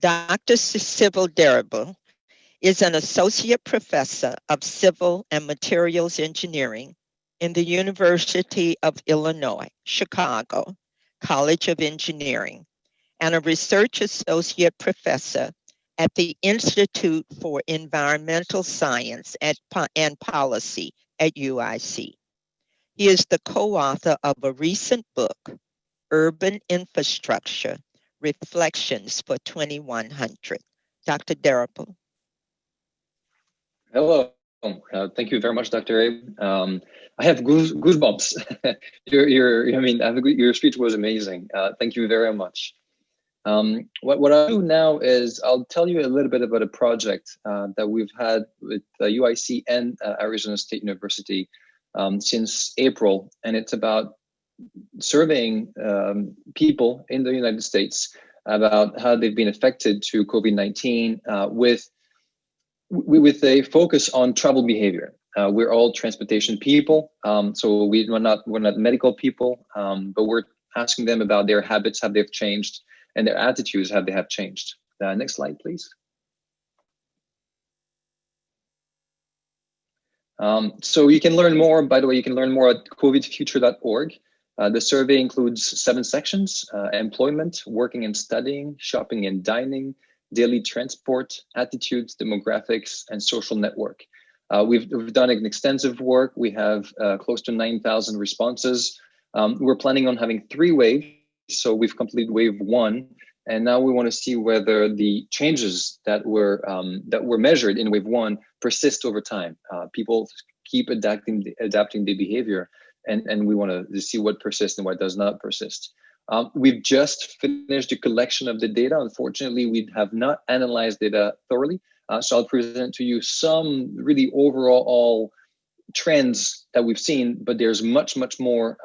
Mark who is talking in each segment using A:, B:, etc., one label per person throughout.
A: Dr. Sybil Derrible is an associate professor of civil and materials engineering in the University of Illinois, Chicago, College of Engineering, and a research associate professor at the Institute for Environmental Science and Policy at UIC. He is the co-author of a recent book, Urban Infrastructure, Reflections for 2100. Dr. Derrible.
B: Hello. Thank you very much, Dr. Abe. I have goosebumps. Your speech was amazing. Thank you very much. What I'll do now is I'll tell you a little bit about a project that we've had with UIC and Arizona State University since April, and it's about surveying people in the United States about how they've been affected to COVID-19 with a focus on travel behavior. We're all transportation people, so we're not medical people, but we're asking them about their habits, how they've changed, and their attitudes, how they have changed. Next slide, please. So you can learn more, by the way, you can learn more at COVIDFUTURE.org. The survey includes 7 sections: employment, working and studying, shopping and dining, daily transport, attitudes, demographics, and social network. We've done an extensive work. We have close to 9,000 responses. We're planning on having 3 waves. So we've completed wave 1, and now we want to see whether the changes that were measured in wave 1 persist over time. People keep adapting their behavior, and we want to see what persists and what does not persist. We've just finished the collection of the data. Unfortunately, we have not analyzed data thoroughly. So I'll present to you some really overall trends that we've seen, but there's much more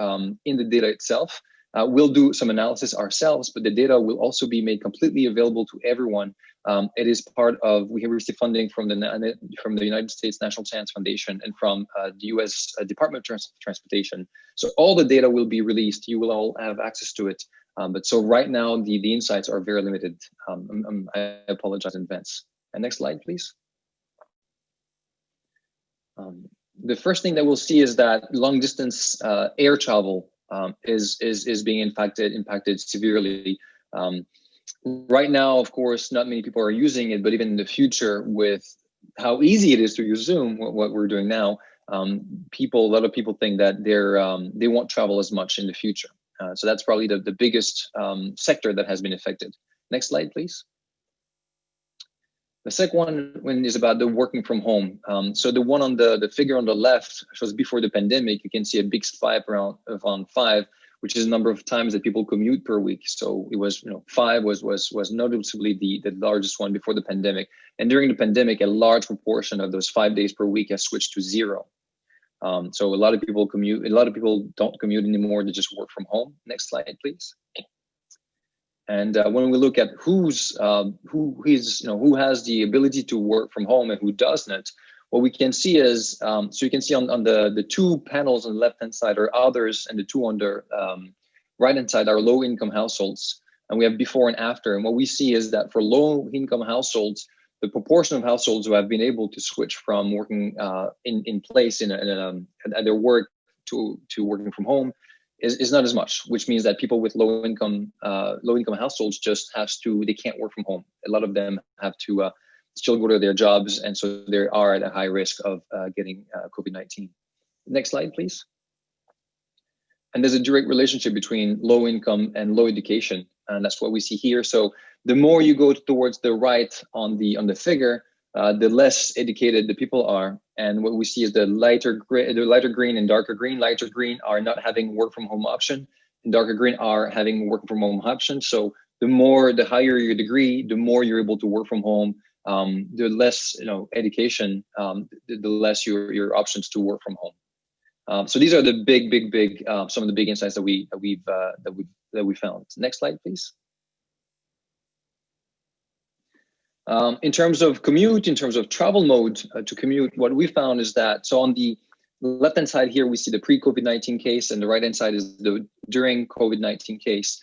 B: in the data itself. We'll do some analysis ourselves, but the data will also be made completely available to everyone. It is part of, we have received funding from the United States National Science Foundation and from the US Department of Transportation. So all the data will be released. You will all have access to it. But so right now, the insights are very limited. I apologize in advance. And next slide, please. The first thing that we'll see is that long distance air travel is being impacted severely. Right now, of course, not many people are using it, but even in the future, with how easy it is to use Zoom, what we're doing now, a lot of people think that they won't travel as much in the future. So that's probably the biggest sector that has been affected. Next slide, please. The second one is about the working from home. So the one on the figure on the left shows before the pandemic. You can see a big spike around 5, which is the number of times that people commute per week. So it was, 5 was noticeably the largest one before the pandemic. And during the pandemic, a large proportion of those 5 days per week has switched to 0. So a lot of people commute. A lot of people don't commute anymore. They just work from home. Next slide, please. And when we look at who has the ability to work from home and who doesn't, what we can see is, so you can see on the 2 panels on the left-hand side are others, and the 2 on the right-hand side are low-income households. And we have before and after. And what we see is that for low-income households, the proportion of households who have been able to switch from working in place at their work to working from home is not as much, which means that people with low income households they can't work from home. A lot of them have to still go to their jobs, and so they are at a high risk of getting COVID-19. Next slide, please. And there's a direct relationship between low income and low education, and that's what we see here. So the more you go towards the right on the figure, the less educated the people are. And what we see is the lighter green and darker green. Lighter green are not having work from home option, and darker green are having work from home option. So the higher your degree, the more you're able to work from home. The less education, the less your options to work from home. So these are the big some of the big insights that we found. Next slide, please. In terms of commute, in terms of travel mode to commute, what we found is that, so on the left-hand side here, we see the pre-COVID-19 case, and the right-hand side is the during COVID-19 case.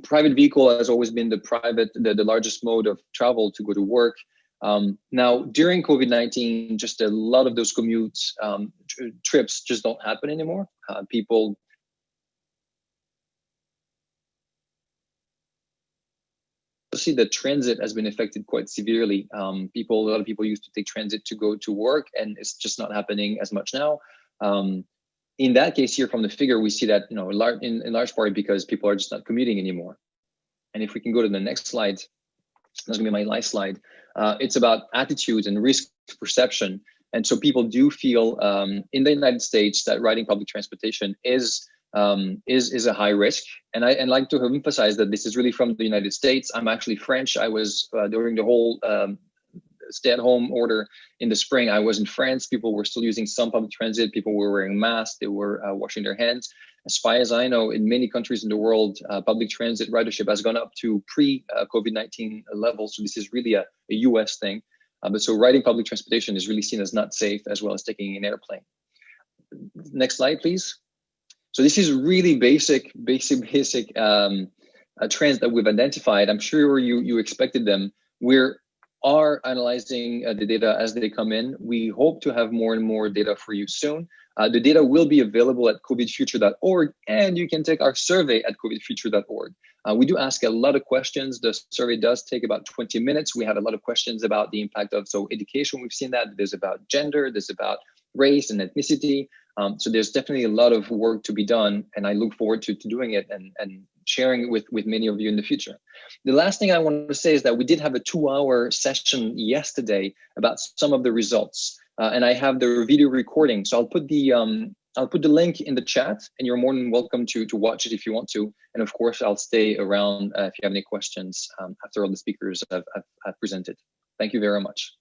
B: Private vehicle has always been the largest mode of travel to go to work. Now, during COVID-19, just a lot of those commutes, trips just don't happen anymore. People see that transit has been affected quite severely. A lot of people used to take transit to go to work, and it's just not happening as much now. In that case here from the figure, we see that, in large part because people are just not commuting anymore. And if we can go to the next slide, that's gonna be my last slide. It's about attitudes and risk perception. And so people do feel in the United States that riding public transportation is a high risk. And I'd like to emphasize that this is really from the United States. I'm actually French. I was during the whole stay-at-home order in the spring, I was in France. People were still using some public transit. People were wearing masks. They were washing their hands. As far as I know, in many countries in the world, public transit ridership has gone up to pre-COVID-19 levels. So this is really a US thing. But so riding public transportation is really seen as not safe, as well as taking an airplane. Next slide, please. So this is really basic trends that we've identified. I'm sure you expected them. We are analyzing the data as they come in. We hope to have more and more data for you soon. The data will be available at COVIDFuture.org, and you can take our survey at COVIDFuture.org. We do ask a lot of questions. The survey does take about 20 minutes. We have a lot of questions about the impact of education. We've seen that. There's about gender, there's about race and ethnicity. So there's definitely a lot of work to be done, and I look forward to doing it and sharing it with many of you in the future. The last thing I want to say is that we did have a 2-hour session yesterday about some of the results, and I have the video recording. So I'll put the link in the chat, and you're more than welcome to watch it if you want to. And of course, I'll stay around if you have any questions after all the speakers have presented. Thank you very much.